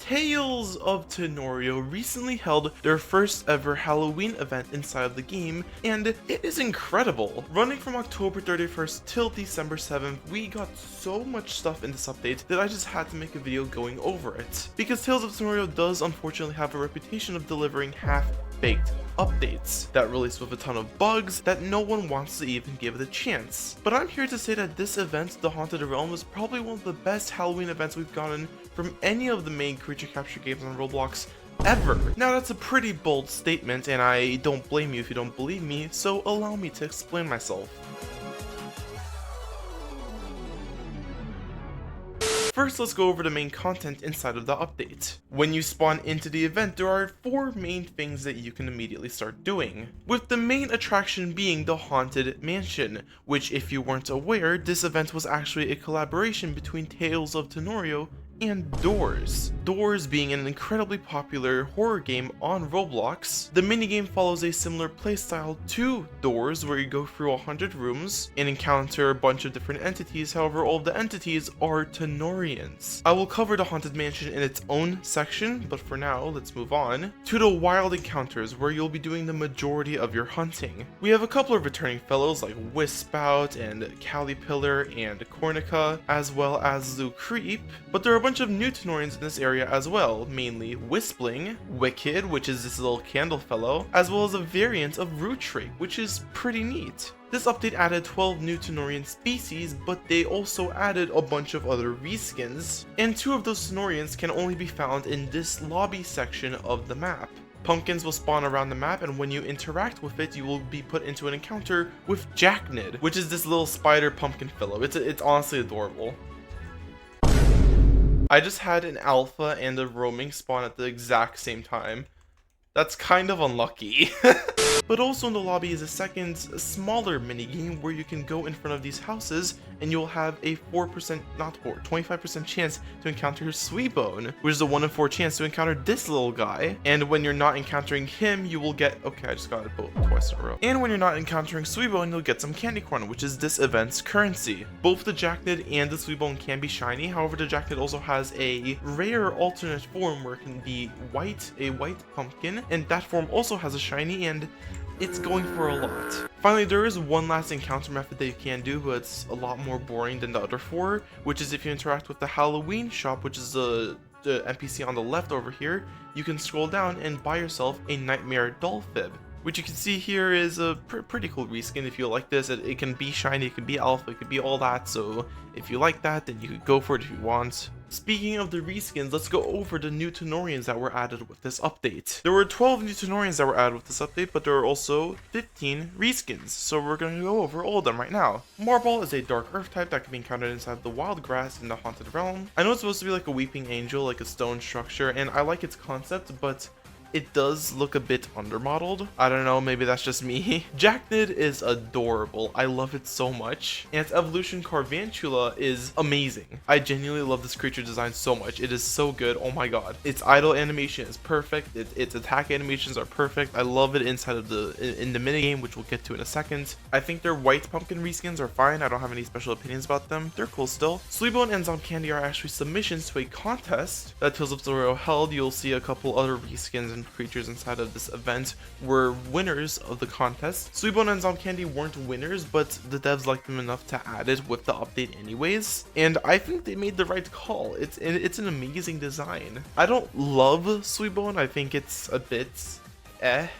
Tales of Tanorio recently held their first ever Halloween event inside of the game, and it is incredible. Running from October 31st till December 7th, we got so much stuff in this update that I just had to make a video going over it. Because Tales of Tanorio does unfortunately have a reputation of delivering half-baked updates that release with a ton of bugs that no one wants to even give it a chance. But I'm here to say that this event, The Haunted Realm, was probably one of the best Halloween events we've gotten from any of the main creature capture games on Roblox ever. Now that's a pretty bold statement, and I don't blame you if you don't believe me, so allow me to explain myself. First, let's go over the main content inside of the update. When you spawn into the event, there are 4 main things that you can immediately start doing, with the main attraction being the Haunted Mansion, which, if you weren't aware, this event was actually a collaboration between Tales of Tanorio and Doors. Doors being an incredibly popular horror game on Roblox. The minigame follows a similar playstyle to Doors, where you go through 100 rooms and encounter a bunch of different entities. However, all of the entities are Tanorians. I will cover the Haunted Mansion in its own section, but for now, let's move on to the Wild Encounters, where you'll be doing the majority of your hunting. We have a couple of returning fellows like Wispout and Caterpillar and Cornica, as well as Lou Creep, but there are bunch of new Tanorians in this area as well, mainly Whispling, Wicked, which is this little candle fellow, as well as a variant of Rootrake, which is pretty neat. This update added 12 new Tanorian species, but they also added a bunch of other reskins, and 2 of those Tanorians can only be found in this lobby section of the map. Pumpkins will spawn around the map, and when you interact with it, you will be put into an encounter with Jacknid, which is this little spider pumpkin fellow. It's honestly adorable. I just had an alpha and a roaming spawn at the exact same time. That's kind of unlucky. But also in the lobby is a second, smaller minigame where you can go in front of these houses and you'll have a 25% chance to encounter Sweetbone, which is a 1 in 4 chance to encounter this little guy. And when you're not encountering him, you will get, okay, I just got it both twice in a row. And when you're not encountering Sweetbone, you'll get some candy corn, which is this event's currency. Both the Jacknid and the Sweetbone can be shiny. However, the Jacknid also has a rare alternate form where it can be white, a white pumpkin, and that form also has a shiny, and it's going for a lot. Finally, there is one last encounter method that you can do, but it's a lot more boring than the other 4, which is if you interact with the Halloween shop, which is the NPC on the left over here, you can scroll down and buy yourself a Nightmare Doll Fib, which you can see here is a pretty cool reskin. If you like this, it can be shiny, it can be alpha, it can be all that, so if you like that, then you could go for it if you want. Speaking of the reskins, let's go over the new Tanorians that were added with this update. There were 12 new Tanorians that were added with this update, but there are also 15 reskins, so we're going to go over all of them right now. Marball is a dark earth type that can be encountered inside the wild grass in the Haunted Realm. I know it's supposed to be like a weeping angel, like a stone structure, and I like its concept, but it does look a bit undermodeled. I don't know, maybe that's just me. Jacknid is adorable. I love it so much. And its evolution Carvantula is amazing. I genuinely love this creature design so much. It is so good. Oh my god. Its idle animation is perfect. Its attack animations are perfect. I love it inside of in the minigame, which we'll get to in a second. I think their white pumpkin reskins are fine. I don't have any special opinions about them. They're cool still. Sweetbone and Zom Candy are actually submissions to a contest that Tales of Tanorio held. You'll see a couple other reskins and creatures inside of this event were winners of the contest. Sweetbone and Zom Candy weren't winners, but the devs liked them enough to add it with the update anyways, and I think they made the right call. It's an amazing design. I don't love Sweetbone. I think it's a bit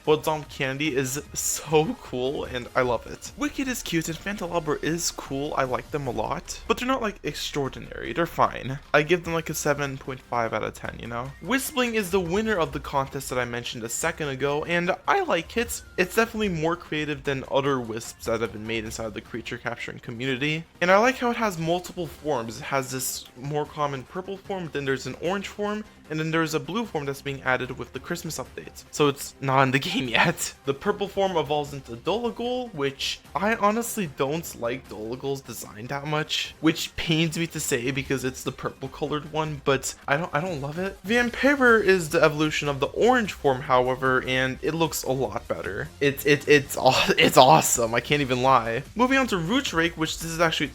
but Zom Candy is so cool and I love it. Wicked is cute and Fantalabra is cool. I like them a lot, but they're not like extraordinary. They're fine. I give them like a 7.5 out of 10, you know? Whispling is the winner of the contest that I mentioned a second ago, and I like it. It's definitely more creative than other wisps that have been made inside the creature capturing community, and I like how it has multiple forms. It has this more common purple form, then there's an orange form, and then there's a blue form that's being added with the Christmas update, so it's not in the game yet. The purple form evolves into Dolagul, which I honestly don't like Dolagul's design that much, which pains me to say because it's the purple colored one, but I don't love it. Vampire is the evolution of the orange form, however, and it looks a lot better. It's awesome. I can't even lie. Moving on to Rootrake, which this is actually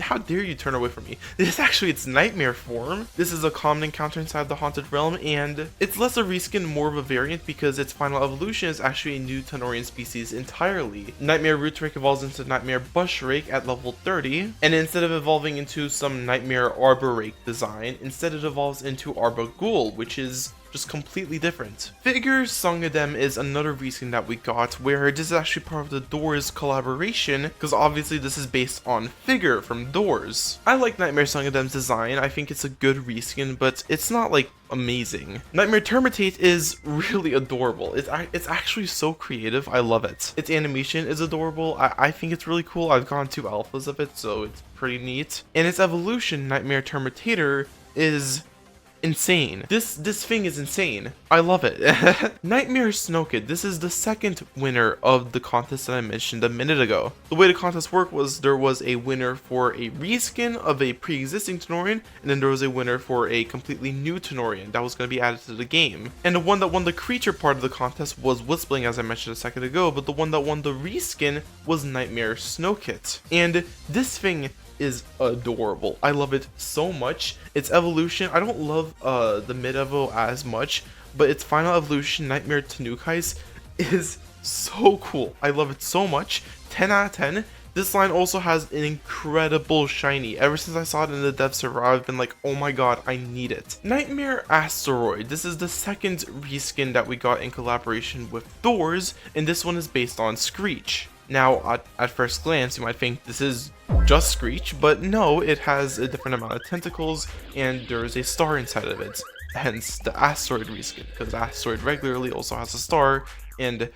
how dare you turn away from me? This is actually its nightmare form. This is a common encounter inside the haunted realm, and it's less a reskin, more of a variant, because its final evolution is actually a new Tanorian species entirely. Nightmare Root Rake evolves into Nightmare Bush Rake at level 30, and instead of evolving into some Nightmare Arbor Rake design, instead it evolves into Arbor Ghoul, which is just completely different. Figure Songadem is another reskin that we got, where this is actually part of the Doors collaboration, because obviously this is based on Figure from Doors. I like Nightmare Songadem's design. I think it's a good reskin, but it's not like amazing. Nightmare Termitate is really adorable. It's actually so creative. I love it. Its animation is adorable. I think it's really cool. I've gone 2 alphas of it, so it's pretty neat. And its evolution, Nightmare Termitator, is insane. This thing is insane. I love it. Nightmare Snowkid. This is the second winner of the contest that I mentioned a minute ago. The way the contest worked was there was a winner for a reskin of a pre-existing Tanorian, and then there was a winner for a completely new Tanorian that was going to be added to the game. And the one that won the creature part of the contest was Whistling, as I mentioned a second ago, but the one that won the reskin was Nightmare Snowkit. And this thing is adorable. I love it so much. Its evolution, I don't love the mid-evo as much, but its final evolution, Nightmare Tanukais, is so cool. I love it so much. 10 out of 10. This line also has an incredible shiny. Ever since I saw it in the dev server, I've been like, oh my god, I need it. Nightmare Asteroid. This is the second reskin that we got in collaboration with Doors, and this one is based on Screech. Now, at first glance, you might think this is just Screech, but no, it has a different amount of tentacles, and there is a star inside of it. Hence the Asteroid reskin, because Asteroid regularly also has a star, and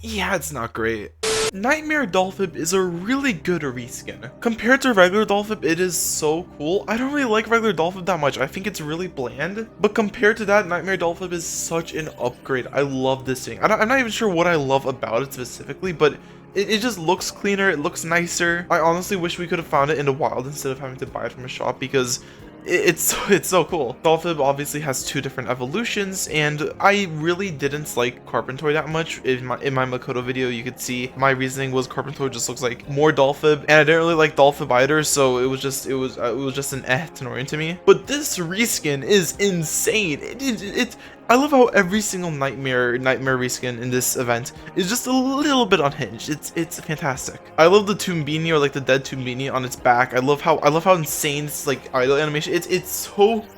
yeah, it's not great. Nightmare Dolphib is a really good reskin. Compared to regular Dolphib, it is so cool. I don't really like regular Dolphib that much. I think it's really bland. But compared to that, Nightmare Dolphib is such an upgrade. I love this thing. I'm not even sure what I love about it specifically, but it just looks cleaner, it looks nicer. I honestly wish we could have found it in the wild instead of having to buy it from a shop, because it's so cool. Dolphib obviously has 2 different evolutions, and I really didn't like Carpentoid that much. In my Makoto video, you could see my reasoning was Carpentoid just looks like more Dolphib, and I didn't really like Dolphib either, so it was just an Tanorian to me. But this reskin is insane. I love how every single Nightmare reskin in this event is just a little bit unhinged. It's fantastic. I love the Tumbini, or like the dead Tumbini on its back. I love how insane it's like idle animation. It's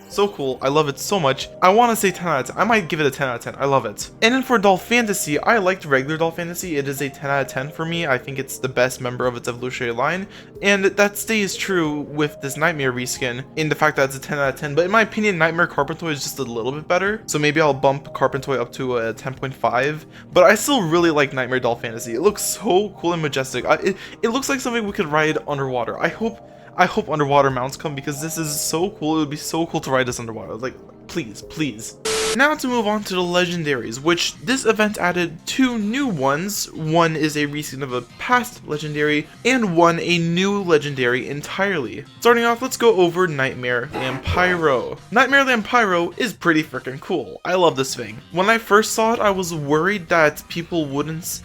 so cool. I love it so much. I want to say 10 out of 10. I might give it a 10 out of 10. I love it. And then for Doll Fantasy, I liked regular Doll Fantasy. It is a 10 out of 10 for me. I think it's the best member of its evolutionary line. And that stays true with this Nightmare reskin in the fact that it's a 10 out of 10. But in my opinion, Nightmare Carpentoid is just a little bit better. So maybe I'll bump Carpentoid up to a 10.5. But I still really like Nightmare Doll Fantasy. It looks so cool and majestic. It looks like something we could ride underwater. I hope underwater mounts come, because this is so cool. It would be so cool to ride this underwater. Like, please. Now to move on to the legendaries, which this event added 2 new ones. One is a reskin of a past legendary, and one a new legendary entirely. Starting off, let's go over Nightmare Lampyro. Nightmare Lampyro is pretty freaking cool. I love this thing. When I first saw it, I was worried that people wouldn't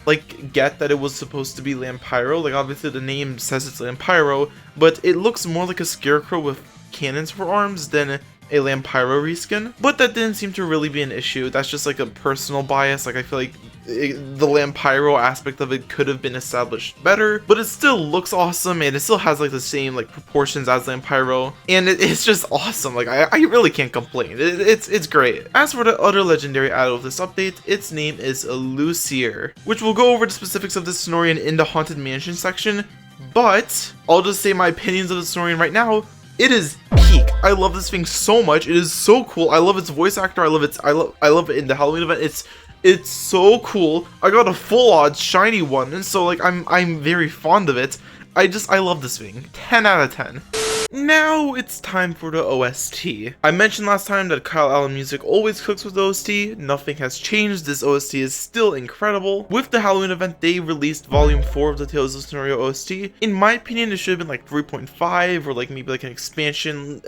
get that it was supposed to be Lampyro. Like, obviously the name says it's Lampyro, but it looks more like a scarecrow with cannons for arms than a Lampyro reskin. But that didn't seem to really be an issue. That's just like a personal bias. Like, I feel like the Lampyro aspect of it could have been established better, but it still looks awesome, and it still has like the same like proportions as Lampyro, and it's just awesome. Like, I really can't complain. It's great. As for the other legendary added with this update, its name is Lucier, which we'll go over the specifics of this Tanorian in the Haunted Mansion section, but I'll just say my opinions of the Tanorian right now. It is peak. I love this thing so much. It is so cool. I love its voice actor. I love it in the Halloween event. It's so cool. I got a full odds shiny one, and so like I'm very fond of it. I love this thing. 10 out of 10. Now it's time for the OST. I mentioned last time that Kyle Allen Music always cooks with OST. Nothing has changed. This OST is still incredible. With the Halloween event, they released volume 4 of the Tales of Tanorio OST. In my opinion, it should have been like 3.5, or like maybe like an expansion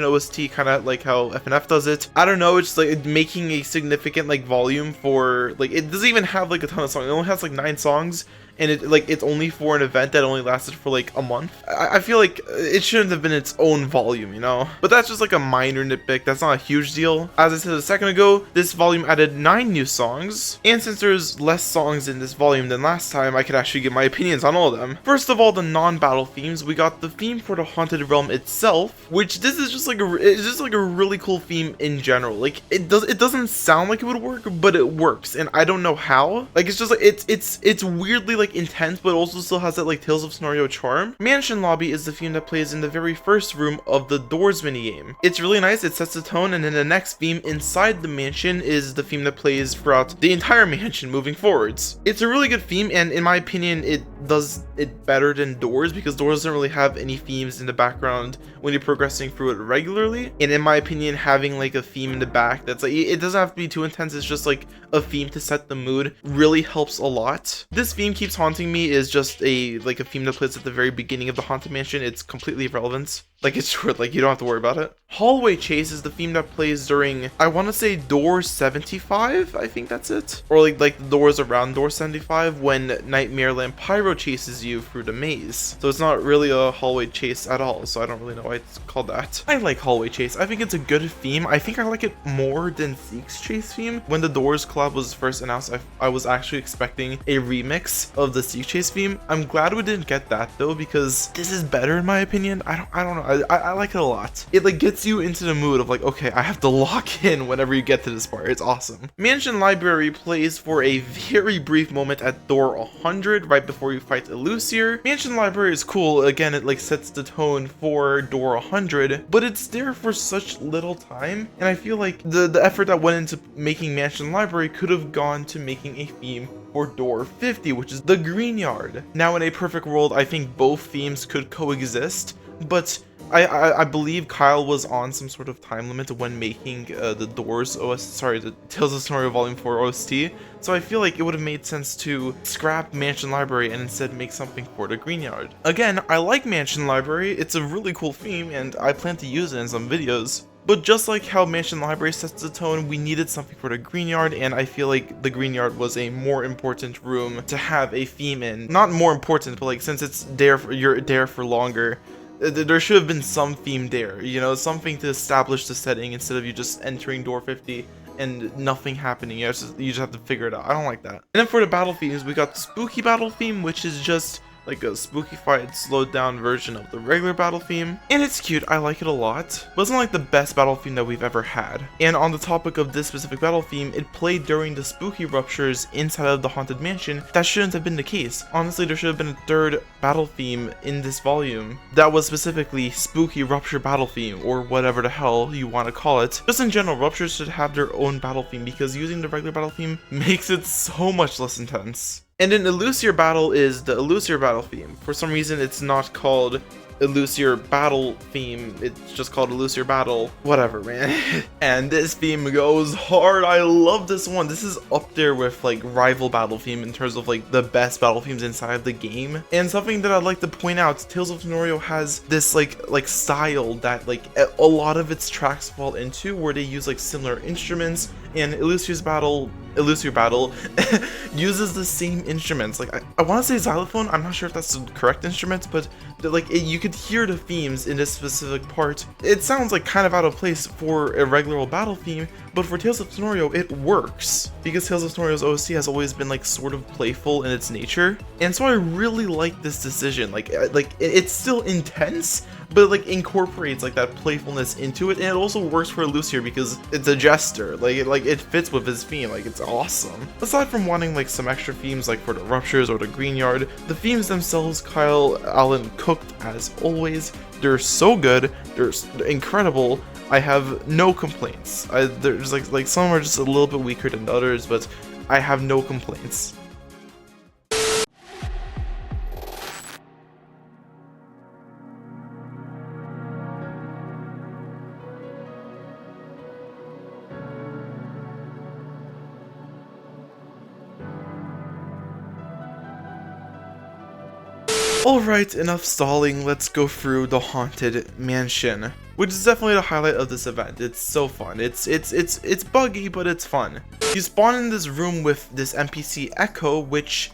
OST, kind of like how FNF does it. I don't know, it's like making a significant like volume for like, it doesn't even have like a ton of songs. It only has like 9 songs. and it's only for an event that only lasted for like a month. I feel like it shouldn't have been its own volume, you know? But that's just like a minor nitpick. That's not a huge deal. As I said a second ago, this volume added 9 new songs, and since there's less songs in this volume than last time, I could actually give my opinions on all of them. First of all, the non-battle themes, we got the theme for the Haunted Realm itself, which this is just like it's just like a really cool theme in general. Like it doesn't sound like it would work, but it works, and I don't know how. Like it's just like it's weirdly like intense, but also still has that like Tales of Tanorio charm. Mansion Lobby is the theme that plays in the very first room of the Doors minigame. It's really nice, it sets the tone, and then the next theme inside the mansion is the theme that plays throughout the entire mansion moving forwards. It's a really good theme, and in my opinion, it does it better than Doors, because Doors doesn't really have any themes in the background when you're progressing through it regularly. And in my opinion, having like a theme in the back that's like, it doesn't have to be too intense, it's just like a theme to set the mood, really helps a lot. This theme Keeps Haunting Me is just a theme that plays at the very beginning of the Haunted Mansion. It's completely irrelevant. Like it's short, like you don't have to worry about it. Hallway Chase is the theme that plays during, I want to say door 75, I think that's it. Or like the doors around door 75 when Nightmare Lamp Pyro chases you through the maze. So it's not really a hallway chase at all, so I don't really know why it's called that. I like Hallway Chase. I think it's a good theme. I think I like it more than Seek's Chase theme. When the Doors collab was first announced, I was actually expecting a remix of the Seek Chase theme. I'm glad we didn't get that though, because this is better in my opinion. I don't know. I like it a lot. It like gets you into the mood of like, okay, I have to lock in whenever you get to this part. It's awesome. Mansion Library plays for a very brief moment at door 100 right before you fight Elusier. Mansion Library is cool. Again, it like sets the tone for door 100, but it's there for such little time, and I feel like the effort that went into making Mansion Library could have gone to making a theme for door 50, which is the Green Yard. Now in a perfect world, I think both themes could coexist, but I believe Kyle was on some sort of time limit when making the Doors the Tales of Tanorio Volume 4 OST, so I feel like it would have made sense to scrap Mansion Library and instead make something for the Green Yard. Again, I like Mansion Library, it's a really cool theme, and I plan to use it in some videos. But just like how Mansion Library sets the tone, we needed something for the Green Yard, and I feel like the Green Yard was a more important room to have a theme in. Not more important, but like since it's there you're there for longer, there should have been some theme there, you know, something to establish the setting instead of you just entering door 50 and nothing happening. You just have to figure it out. I don't like that. And then for the battle themes, we got the Spooky Battle theme, which is just like a spooky-fied, slowed-down version of the regular battle theme, and it's cute. I like it a lot, but it's not like the best battle theme that we've ever had. And on the topic of this specific battle theme, it played during the spooky ruptures inside of the Haunted Mansion. That shouldn't have been the case. Honestly, there should have been a third battle theme in this volume that was specifically spooky rupture battle theme, or whatever the hell you want to call it. Just in general, ruptures should have their own battle theme, because using the regular battle theme makes it so much less intense. And then Elusier Battle is the Elusier Battle theme. For some reason, it's not called Elusier Battle theme, it's just called Elusier Battle. Whatever, man. And this theme goes hard. I love this one. This is up there with like rival battle theme in terms of like the best battle themes inside of the game. And something that I'd like to point out, Tales of Tanorio has this like style that like a lot of its tracks fall into, where they use like similar instruments, and Elusier Battle uses the same instruments. Like I want to say xylophone, I'm not sure if that's the correct instrument, but like you could hear the themes in this specific part. It sounds like kind of out of place for a regular battle theme, but for Tales of Tanorio it works, because Tales of Tanorio's OST has always been like sort of playful in its nature, and so I really like this decision. Like it's still intense, but like incorporates like that playfulness into it, and it also works for Elusier because it's a jester. Like it fits with his theme. Like it's awesome. Aside from wanting like some extra themes like for the Ruptures or the Green Yard, the themes themselves Kyle Allen cooked as always. They're so good. They're incredible. I have no complaints. There's like some are just a little bit weaker than others, but I have no complaints. Alright, enough stalling, let's go through the Haunted Mansion, which is definitely the highlight of this event. It's so fun. It's buggy, but it's fun. You spawn in this room with this NPC Echo, which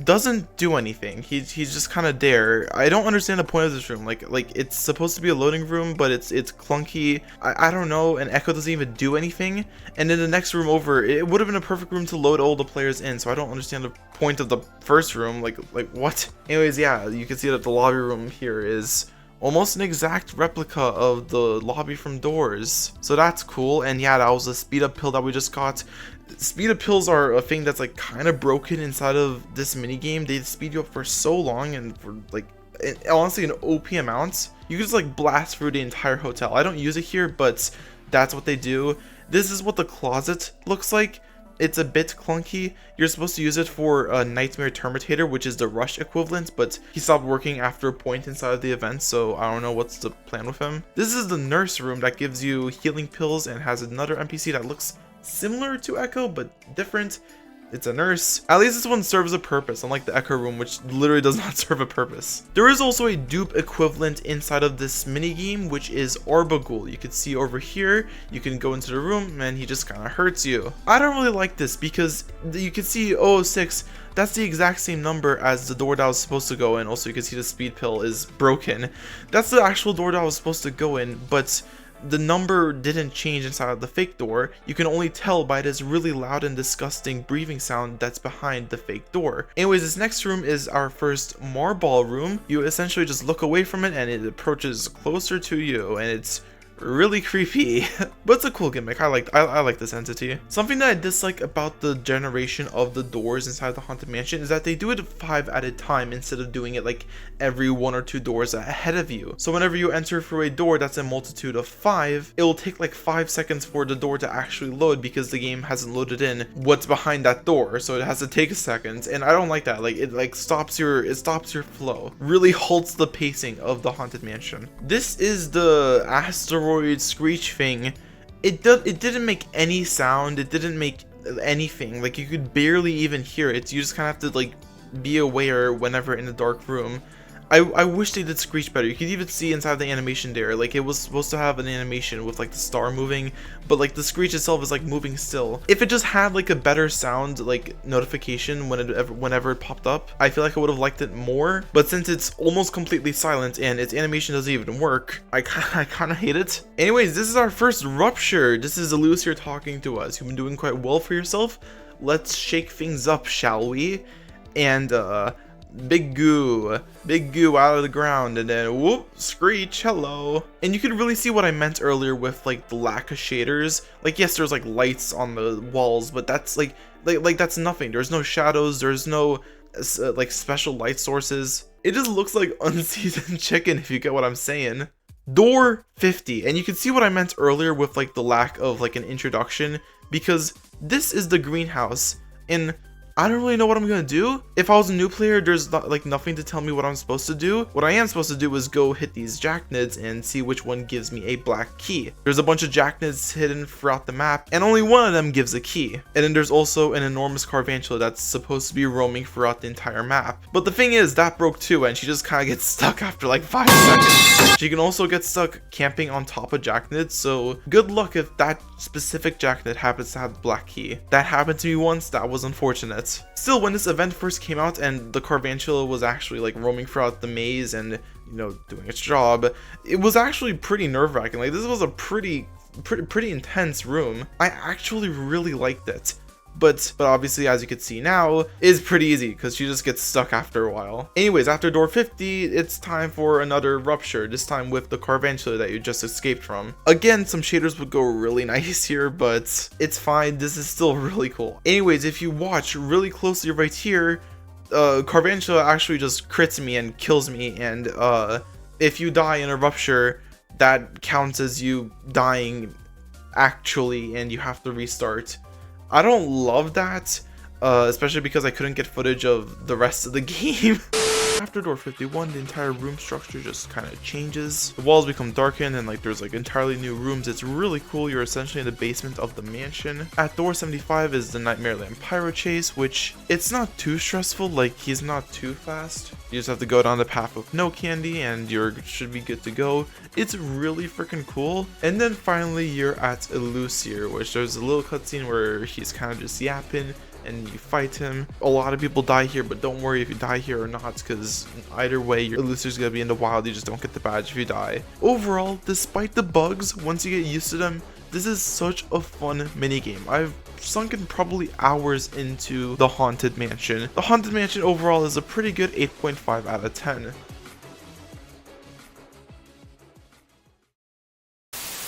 doesn't do anything. He's just kind of there. I don't understand the point of this room. Like it's supposed to be a loading room, but it's clunky. I don't know, and Echo doesn't even do anything. And then the next room over, it would have been a perfect room to load all the players in, so I don't understand the point of the first room. Like what? Anyways, yeah, you can see that the lobby room here is almost an exact replica of the lobby from Doors, so that's cool. And yeah, that was a speed up pill that we just got. Speed up pills are a thing that's like kind of broken inside of this mini game. They speed you up for so long, and for like honestly an OP amount. You can just like blast through the entire hotel. I don't use it here, but that's what they do. This is what the closet looks like. It's a bit clunky. You're supposed to use it for a Nightmare Terminator, which is the Rush equivalent, but he stopped working after a point inside of the event, so I don't know what's the plan with him. This is the nurse room that gives you healing pills and has another NPC that looks similar to Echo but different. It's a nurse. At least this one serves a purpose, unlike the Echo room, which literally does not serve a purpose. There is also a dupe equivalent inside of this mini game, which is Orbagool. You can see over here, you can go into the room and he just kind of hurts you. I don't really like this because you can see 006, that's the exact same number as the door that I was supposed to go in. Also, you can see the speed pill is broken. That's the actual door that I was supposed to go in, but the number didn't change inside of the fake door. You can only tell by this really loud and disgusting breathing sound that's behind the fake door. Anyways, this next room is our first Marball room. You essentially just look away from it and it approaches closer to you, and it's really creepy. But it's a cool gimmick. I like this entity. Something that I dislike about the generation of the doors inside the Haunted Mansion is that they do it 5 at a time instead of doing it like every 1 or 2 doors ahead of you. So whenever you enter through a door that's a multitude of 5, it will take like 5 seconds for the door to actually load because the game hasn't loaded in what's behind that door, so it has to take a second. And I don't like that. Like it stops your flow. Really halts the pacing of the Haunted Mansion. This is the asteroid screech thing. It didn't make any sound. It didn't make anything. Like you could barely even hear it. You just kind of have to like be aware whenever in a dark room. I wish they did screech better. You could even see inside the animation there, like it was supposed to have an animation with like the star moving, but like the screech itself is like moving still. If it just had like a better sound like notification whenever it popped up, I feel like I would have liked it more. But since it's almost completely silent and its animation doesn't even work, I kind of hate it. Anyways, this is our first rupture. This is Elise here talking to us. You've been doing quite well for yourself. Let's shake things up, shall we? And big goo out of the ground, and then whoop, screech, hello. And you could really see what I meant earlier with like the lack of shaders. Like yes, there's like lights on the walls, but that's like that's nothing. There's no shadows, there's no like special light sources. It just looks like unseasoned chicken, if you get what I'm saying. Door 50, and you can see what I meant earlier with like the lack of like an introduction, because this is the greenhouse, and I don't really know what I'm gonna do. If I was a new player, there's like nothing to tell me what I'm supposed to do. What I am supposed to do is go hit these jacknids and see which one gives me a black key. There's a bunch of jacknids hidden throughout the map, and only one of them gives a key. And then there's also an enormous carvantula that's supposed to be roaming throughout the entire map. But the thing is, that broke too, and she just kind of gets stuck after like 5 seconds. She can also get stuck camping on top of jacknids, so good luck if that specific jacknid happens to have the black key. That happened to me once. That was unfortunate. Still, when this event first came out and the carvantula was actually like roaming throughout the maze and, you know, doing its job, it was actually pretty nerve-wracking. Like this was a pretty intense room. I actually really liked it. But obviously, as you can see now, is pretty easy because she just gets stuck after a while. Anyways, after door 50, it's time for another rupture, this time with the carvantula that you just escaped from. Again, some shaders would go really nice here, but it's fine. This is still really cool. Anyways, if you watch really closely right here, carvantula actually just crits me and kills me, and if you die in a rupture, that counts as you dying actually, and you have to restart. I don't love that, especially because I couldn't get footage of the rest of the game. After door 51, the entire room structure just kind of changes. The walls become darkened and like there's like entirely new rooms. It's really cool. You're essentially in the basement of the mansion. At door 75 is the Nightmare Land Pyro Chase, which it's not too stressful. Like he's not too fast. You just have to go down the path with no candy and you should be good to go. It's really freaking cool. And then finally you're at Elusier, which there's a little cutscene where he's kind of just yapping. and you fight him. A lot of people die here, but don't worry if you die here or not, because either way, your loser's gonna be in the wild. You just don't get the badge if you die. Overall, despite the bugs, once you get used to them, this is such a fun minigame. I've sunken probably hours into the Haunted Mansion. The Haunted Mansion overall is a pretty good 8.5 out of 10.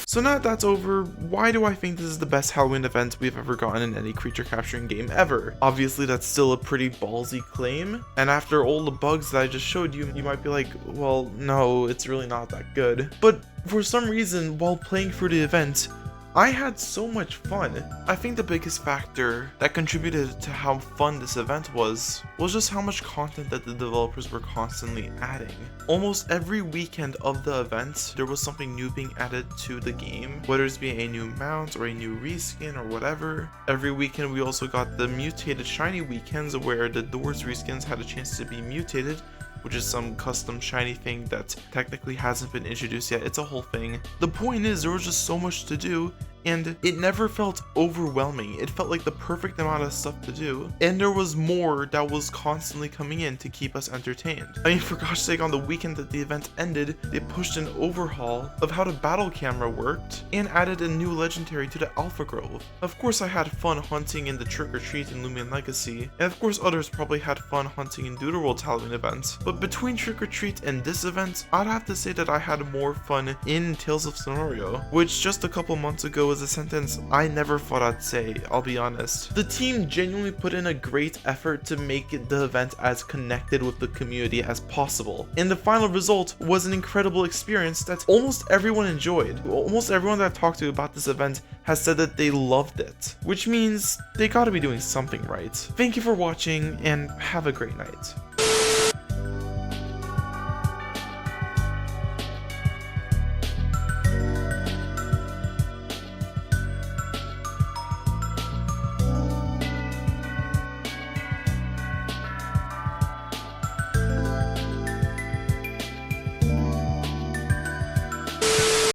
So now that that's over, why do I think this is the best Halloween event we've ever gotten in any creature capturing game ever? Obviously that's still a pretty ballsy claim, and after all the bugs that I just showed you, you might be like, well, no, it's really not that good. But for some reason, while playing through the event, I had so much fun. I think the biggest factor that contributed to how fun this event was just how much content that the developers were constantly adding. Almost every weekend of the event, there was something new being added to the game, whether it's being a new mount or a new reskin or whatever. Every weekend we also got the mutated shiny weekends where the doors reskins had a chance to be mutated, which is some custom shiny thing that technically hasn't been introduced yet. It's a whole thing. The point is, there was just so much to do, and it never felt overwhelming. It felt like the perfect amount of stuff to do, and there was more that was constantly coming in to keep us entertained. I mean, for gosh sake, on the weekend that the event ended, they pushed an overhaul of how the battle camera worked, and added a new legendary to the Alpha Grove. Of course I had fun hunting in the Trick or Treat in Lumion Legacy, and of course others probably had fun hunting in Doodleworld's Halloween event. But between Trick or Treat and this event, I'd have to say that I had more fun in Tales of Tanorio, which just a couple months ago was a sentence I never thought I'd say, I'll be honest. The team genuinely put in a great effort to make the event as connected with the community as possible, and the final result was an incredible experience that almost everyone enjoyed. Almost everyone that I've talked to about this event has said that they loved it, which means they gotta be doing something right. Thank you for watching, and have a great night.